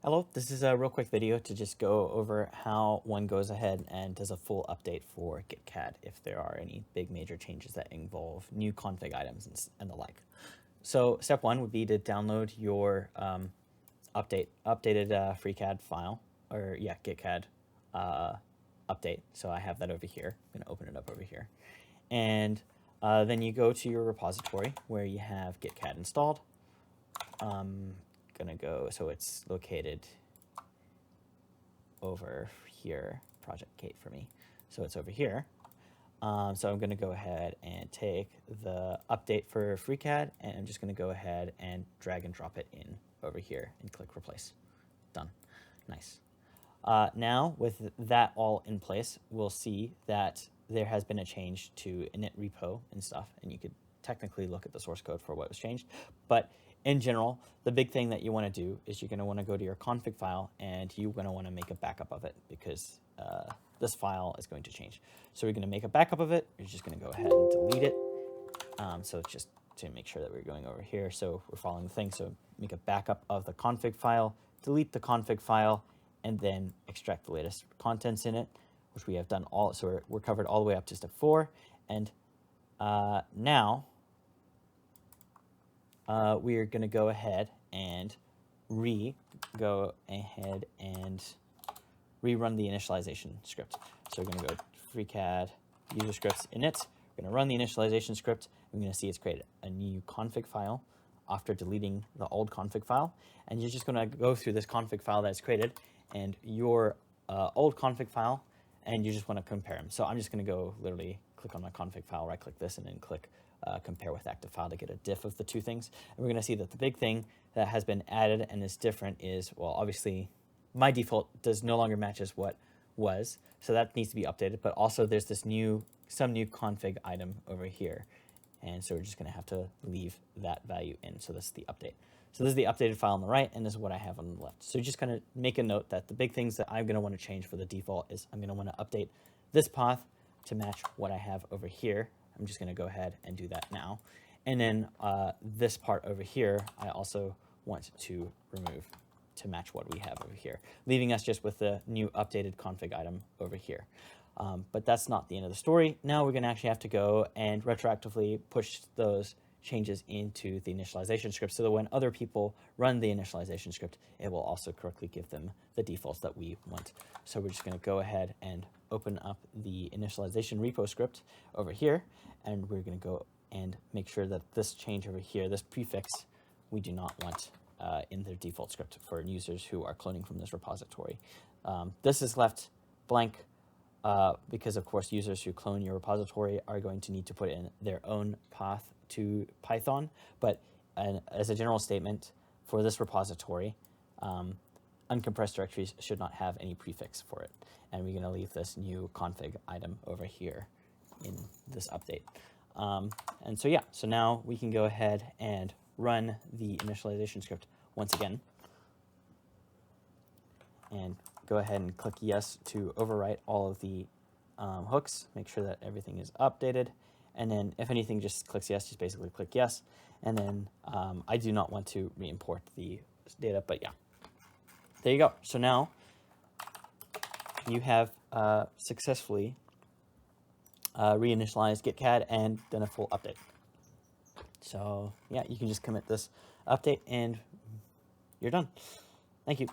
Hello, this is a real quick video to just go over how one goes ahead and does a full update for GitCAD if there are any big major changes that involve new config items and the like. So step one would be to download your updated FreeCAD file, or yeah, GitCAD update. So I have that over here. I'm gonna open it up over here. And then you go to your repository where you have GitCAD installed. Gonna go, so it's located over here, project Kate for me. So it's over here. So I'm gonna go ahead and take the update for FreeCAD, and I'm just gonna go ahead and drag and drop it in over here and click replace. Done. Nice. Now with that all in place, we'll see that there has been a change to init repo and stuff, and you could technically look at the source code for what was changed. But in general, the big thing that you want to do is you're going to want to go to your config file and you're going to want to make a backup of it because this file is going to change. So we're going to make a backup of it. We're just going to go ahead and delete it. So it's just to make sure that we're going over here. So we're following the thing. So make a backup of the config file, delete the config file, and then extract the latest contents in it, which we have done all. So we're covered all the way up to step 4. And now we are going to go ahead and rerun the initialization script. So we're going to go FreeCAD user scripts init. We're going to run the initialization script. We're going to see it's created a new config file after deleting the old config file. And you're just going to go through this config file that's created and your old config file, and you just want to compare them. So I'm just going to go literally click on my config file, right click this, and then click compare with active file to get a diff of the two things. And we're going to see that the big thing that has been added and is different is, well, obviously my default does no longer matches what was, so that needs to be updated. But also there's this some new config item over here, and so we're just going to have to leave that value in. So this is the update. So this is the updated file on the right, and this is what I have on the left. So just kind of make a note that the big things that I'm going to want to change for the default is I'm going to want to update this path to match what I have over here. I'm just going to go ahead and do that now. And then this part over here, I also want to remove to match what we have over here, leaving us just with the new updated config item over here. But that's not the end of the story. Now we're going to actually have to go and retroactively push those changes into the initialization script so that when other people run the initialization script, it will also correctly give them the defaults that we want. So we're just going to go ahead and open up the initialization repo script over here, and we're going to go and make sure that this change over here, this prefix, we do not want in their default script for users who are cloning from this repository. This is left blank because, of course, users who clone your repository are going to need to put in their own path to Python. But as a general statement for this repository, uncompressed directories should not have any prefix for it. And we're going to leave this new config item over here in this update. And so, yeah, so now we can go ahead and run the initialization script once again. And go ahead and click yes to overwrite all of the hooks. Make sure that everything is updated. And then if anything, just clicks yes, just basically click yes. And then I do not want to re-import the data, but yeah. There you go. So now you have successfully reinitialized GitCAD and done a full update. So yeah, you can just commit this update and you're done. Thank you.